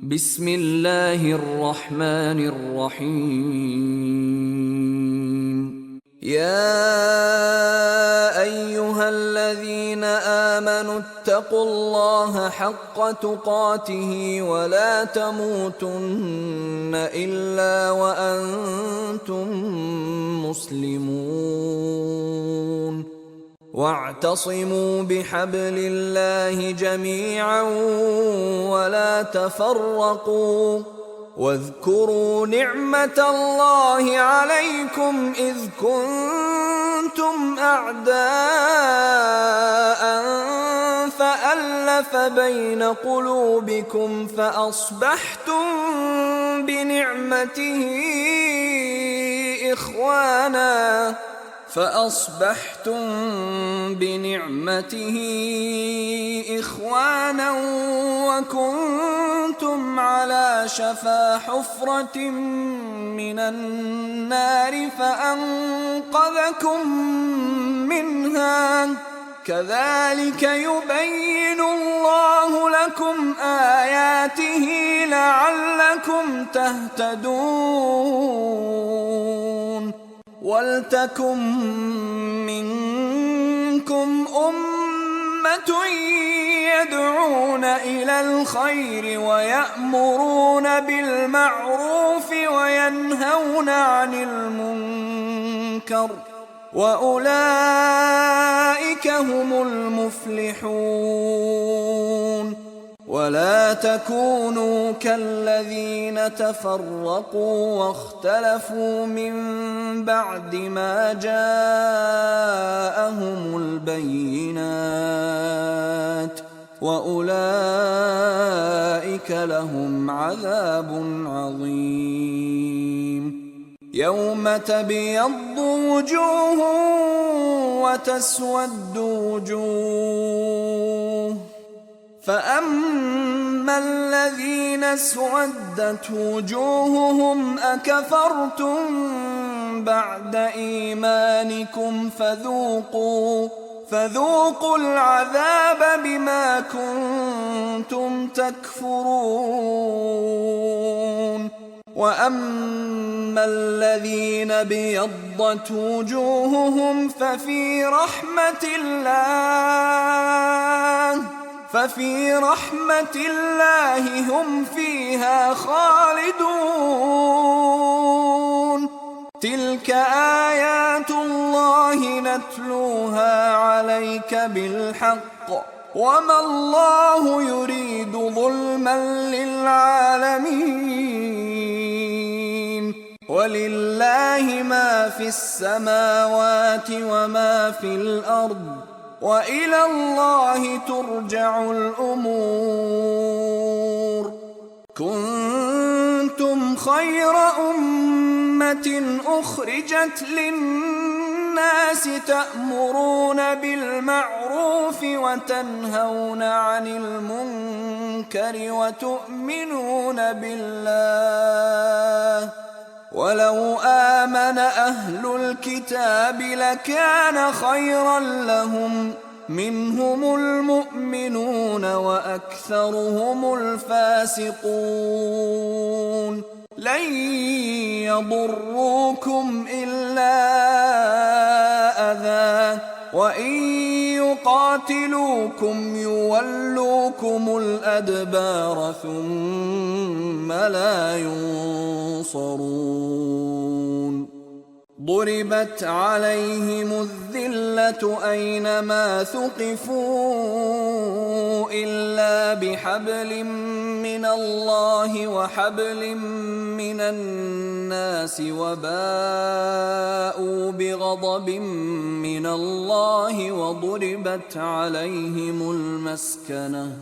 بسم الله الرحمن الرحيم. يا أيها الذين آمنوا اتقوا الله حق تقاته ولا تموتن إلا وأنتم مسلمون. واعتصموا بحبل الله جميعا ولا تفرقوا، واذكروا نعمة الله عليكم إذ كنتم أعداء فألف بين قلوبكم فأصبحتم بنعمته إخوانا وكنتم على شفا حفرة من النار فأنقذكم منها. كذلك يبين الله لكم آياته لعلكم تهتدون. ولتكن منكم أمة يدعون إلى الخير ويأمرون بالمعروف وينهون عن المنكر، وأولئك هم المفلحون. ولا تكونوا كالذين تفرقوا واختلفوا من بعد ما جاءهم البينات، وأولئك لهم عذاب عظيم. يوم تبيض وجوه وتسود وجوه، فأما الذين اسودت وجوههم أكفرتم بعد إيمانكم فذوقوا العذاب بما كنتم تكفرون. وأما الذين ابيضت وجوههم ففي رحمة الله هم فيها خالدون. تلك آيات الله نتلوها عليك بالحق، وما الله يريد ظلما للعالمين. ولله ما في السماوات وما في الأرض، وإلى الله ترجع الأمور. كنتم خير أمة أخرجت للناس تأمرون بالمعروف وتنهون عن المنكر وتؤمنون بالله. ولو آمن أهل الكتاب لكان خيرا لهم، منهم المؤمنون وأكثرهم الفاسقون. لن يضروكم إلا أذى، وإن يقاتلوكم يولوكم الأدبار ثم لا ينصرون. ضربت عليهم الذلة أينما ثقفوا إلا بحبل من الله وحبل من الناس، وباءوا بغضب من الله وضربت عليهم المسكنة.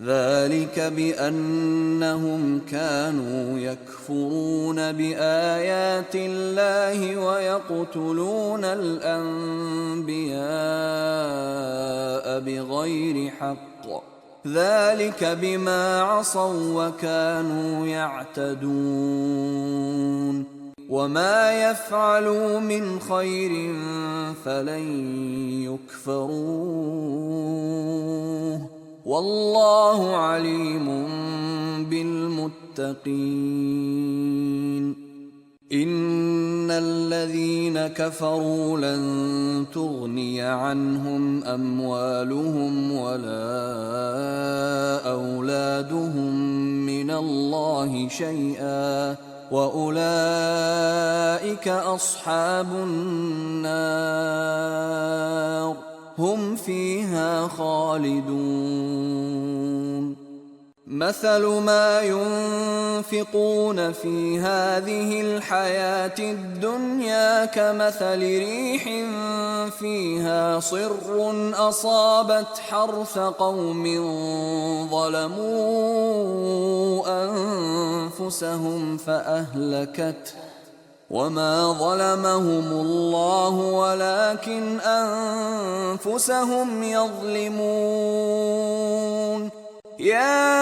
ذلك بأنهم كانوا يكفرون بآيات الله ويقتلون الأنبياء بغير حق، ذلك بما عصوا وكانوا يعتدون. وما يفعلوا من خير فلن يكفروه، والله عليم بالمتقين. إن الذين كفروا لن تغني عنهم أموالهم ولا أولادهم من الله شيئا وأولئك أصحاب النار هم فيها خالدون. مثل ما ينفقون في هذه الحياة الدنيا كمثل ريح فيها صر أصابت حرث قوم ظلموا أنفسهم فأهلكته وما ظلمهم الله ولكن أنفسهم يظلمون. يا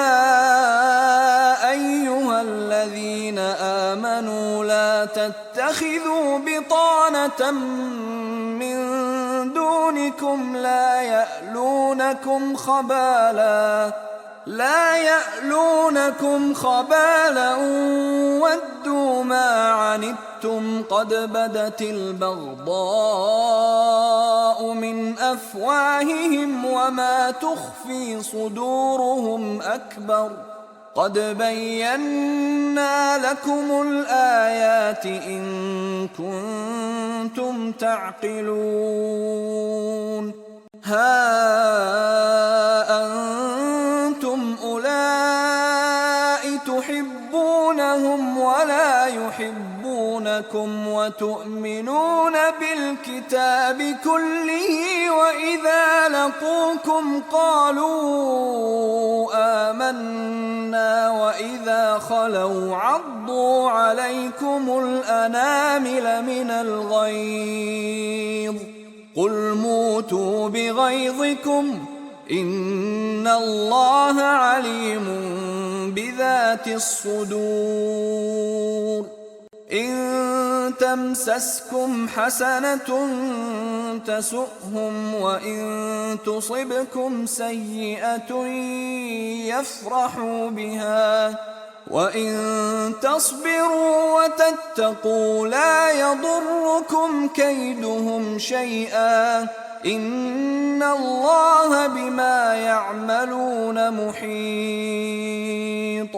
أيها الذين آمنوا لا تتخذوا بطانة من دونكم لا يألونكم خبالا ودوا ما عنتم قد بدت البغضاء من أفواههم وما تخفي صدورهم أكبر قد بينا لكم الآيات إن كنتم تعقلون. ها أنتم أولئك تحبونهم ولا يحبونكم وتؤمنون بالكتاب كله وإذا لقوكم قالوا آمنا وإذا خلوا عضوا عليكم الأنامل من الغيظ قل موتوا بغيظكم إن الله عليم بذات الصدور. إن تمسسكم حسنة تسؤهم وإن تصبكم سيئة يفرحوا بها وإن تصبروا وتتقوا لا يضركم كيدهم شيئا إن الله بما يعملون محيط.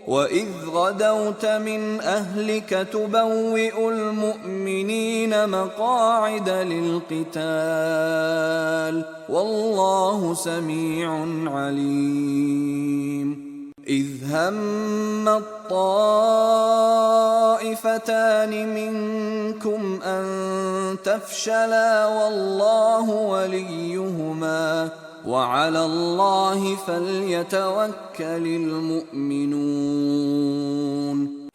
وإذ غدوت من أهلك تبوئ المؤمنين مقاعد للقتال والله سميع عليم. إذ هم الطائفتان منكم أن تفشلا والله وليهما وعلى الله فليتوكل المؤمنون.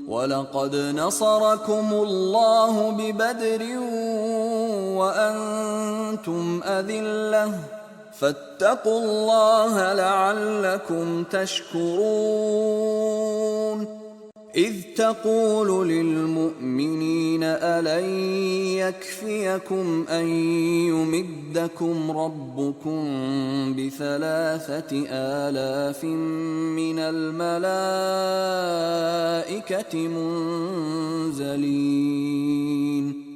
ولقد نصركم الله ببدر وأنتم أذلة فاتقوا الله لعلكم تشكرون. إذ تقول للمؤمنين ألن يكفيكم أن يمدكم ربكم ب3,000 من الملائكة منزلين